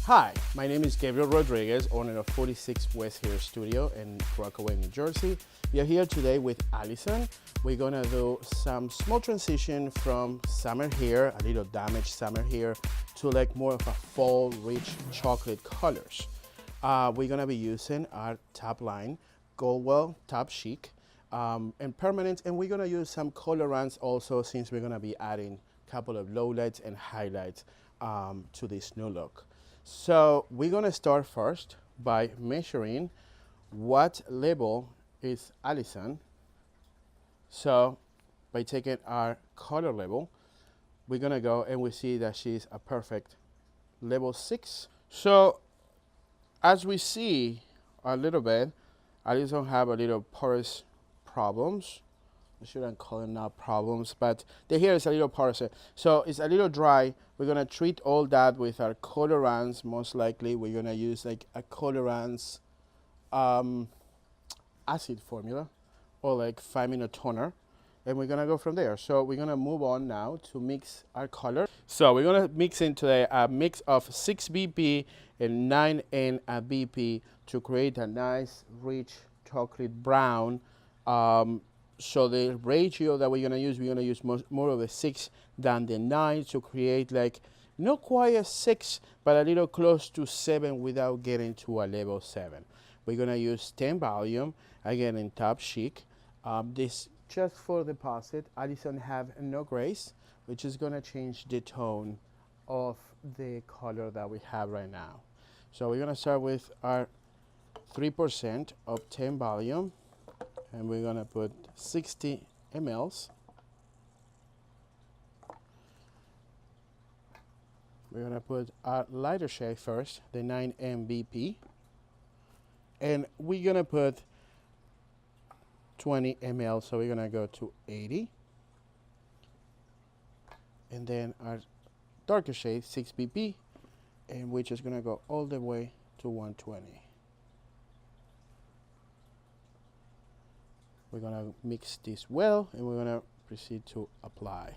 Hi, my name is Gabriel Rodriguez, owner of 46 West Hair Studio in Rockaway, New Jersey. We are here today with Allison. We're gonna do some small transition from summer hair, a little damaged summer hair, to like more of a fall, rich chocolate colors. We're gonna be using our top line, Goldwell Top Chic, and permanent, and we're gonna use some colorants also since we're gonna be adding a couple of lowlights and highlights to this new look. So we're gonna start first by measuring what level is Allison. So by taking our color level, we're gonna go and we see that she's a perfect level 6. So as we see a little bit, Allison have a little porous problems. I shouldn't call them now problems, but the hair is a little porous. So it's a little dry. We're gonna treat all that with our colorants. Most likely we're gonna use like a colorants acid formula or like 5-minute toner. And we're gonna go from there. So we're gonna move on now to mix our color. So we're gonna mix in today a mix of 6 BP and 9N BP to create a nice, rich chocolate brown. So the ratio that we're gonna use more of the 6 than the 9 to create like not quite a 6, but a little close to 7 without getting to a level 7. We're gonna use 10 volume again in Top Chic. This just for deposit. Allison have no grace, which is gonna change the tone of the color that we have right now. So we're gonna start with our 3% of 10 volume. And we're gonna put 60 mLs. We're gonna put our lighter shade first, the 9N BP. And we're gonna put 20 ml, so we're gonna go to 80. And then our darker shade, 6 BP, and we're just gonna go all the way to 120. We're gonna mix this well, and we're gonna proceed to apply.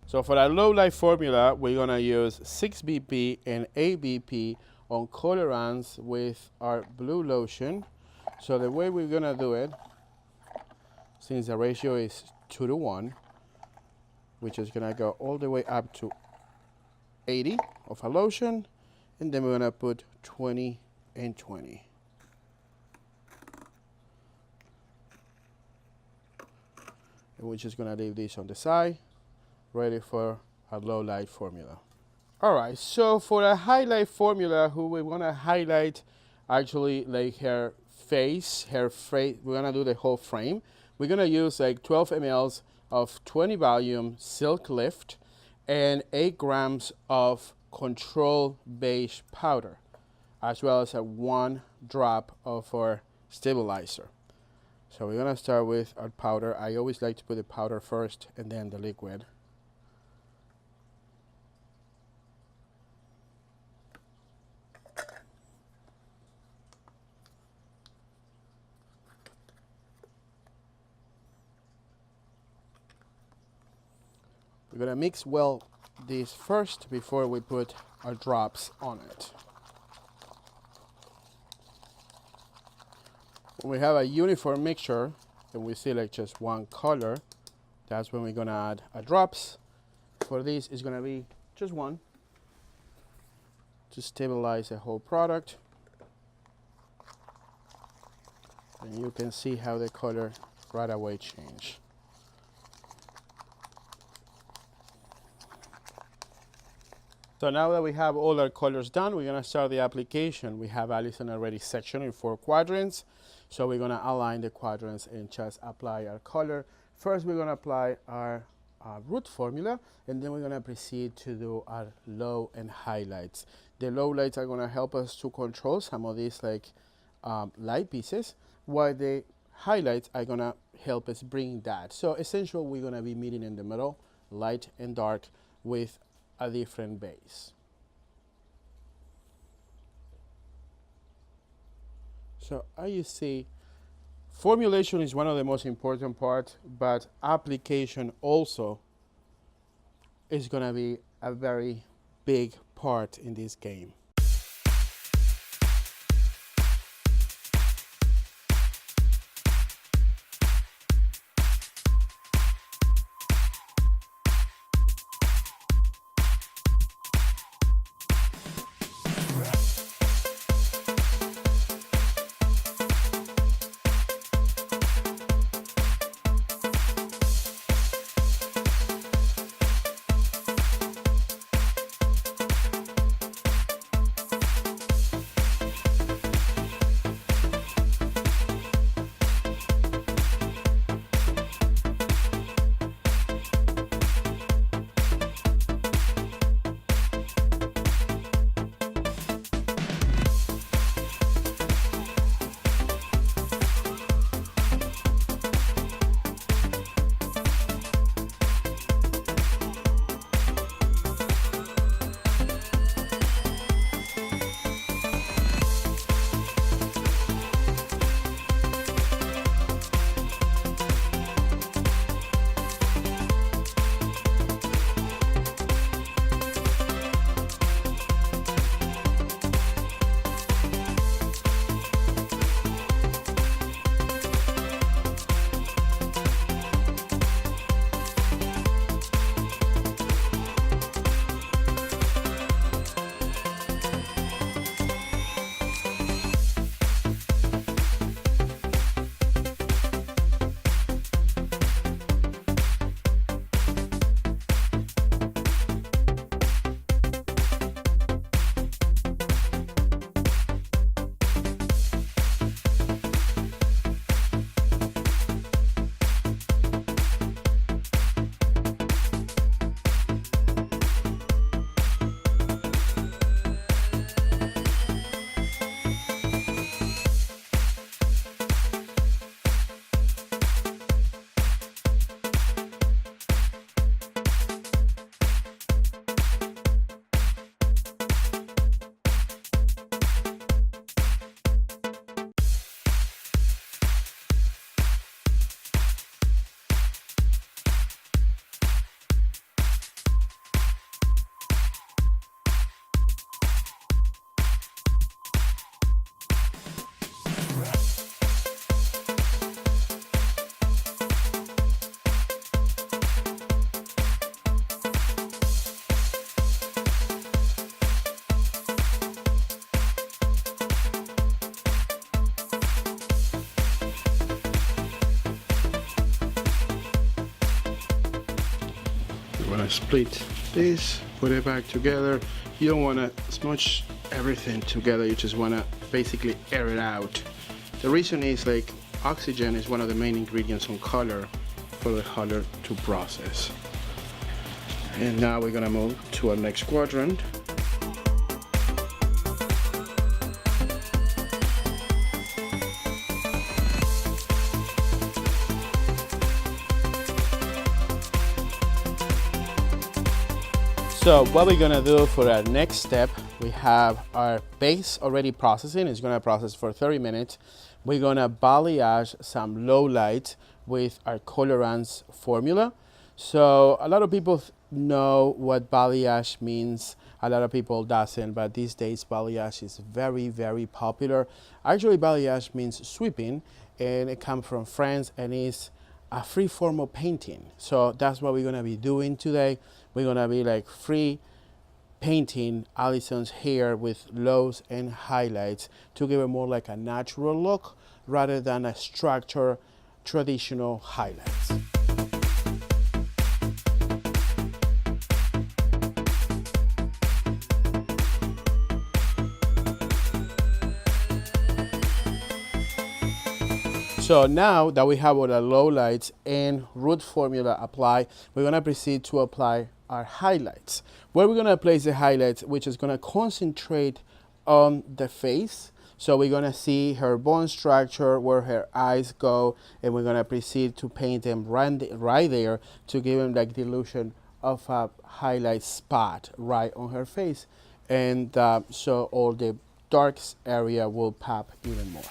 So for our low light formula, we're gonna use 6 BP and 8 BP on colorants with our blue lotion. So the way we're gonna do it, since the ratio is 2:1, we're just gonna go all the way up to 80 of a lotion, and then we're gonna put 20 and 20. And we're just gonna leave this on the side, ready for a low light formula. All right, so for a highlight formula, who we want to highlight actually like her face, we're gonna do the whole frame. We're gonna use like 12 mLs of 20 volume Silk Lift and 8 grams of Control Beige powder, as well as a 1 drop of our stabilizer. So we're gonna start with our powder. I always like to put the powder first and then the liquid. We're gonna mix well this first before we put our drops on it. When we have a uniform mixture and we see like just one color, that's when we're gonna add our drops. For this, it's gonna be just 1 to stabilize the whole product. And you can see how the color right away change. So now that we have all our colors done, we're gonna start the application. We have Allison already sectioned in 4 quadrants. So we're gonna align the quadrants and just apply our color. First, we're gonna apply our root formula, and then we're gonna proceed to do our low and highlights. The low lights are gonna help us to control some of these like light pieces, while the highlights are gonna help us bring that. So essentially, we're gonna be meeting in the middle, light and dark, with a different base. So as you see, formulation is one of the most important parts, but application also is going to be a very big part in this game. Want to split this, put it back together. You don't want to smudge everything together, you just want to basically air it out. The reason is like oxygen is one of the main ingredients on color for the color to process. And now we're gonna move to our next quadrant. So what we're gonna do for our next step, we have our base already processing. It's gonna process for 30 minutes. We're gonna balayage some low light with our colorants formula. So a lot of people know what balayage means. A lot of people doesn't, but these days balayage is very, very popular. Actually, balayage means sweeping, and it comes from France and is a free form of painting. So that's what we're gonna be doing today. We're gonna be like free painting Allison's hair with lows and highlights to give it more like a natural look rather than a structured traditional highlights. So now that we have all the lowlights and root formula applied, we're gonna proceed to apply our highlights. Where we're gonna place the highlights, which is gonna concentrate on the face. So we're gonna see her bone structure, where her eyes go, and we're gonna proceed to paint them right there to give them like the illusion of a highlight spot right on her face. And so all the darks area will pop even more.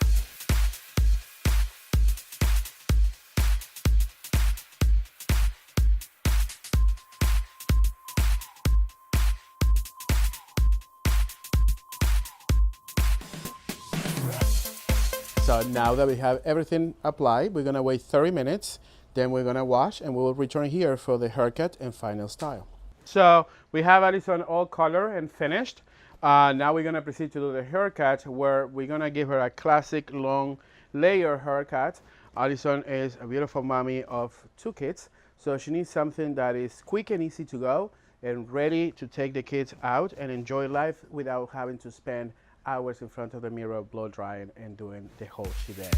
So now that we have everything applied, we're gonna wait 30 minutes, then we're gonna wash and we will return here for the haircut and final style. So we have Addison all colored and finished. Now we're gonna proceed to do the haircut, where we're gonna give her a classic long layer haircut. Addison is a beautiful mommy of 2 kids, so she needs something that is quick and easy to go and ready to take the kids out and enjoy life without having to spend hours in front of the mirror blow drying and doing the whole shebang.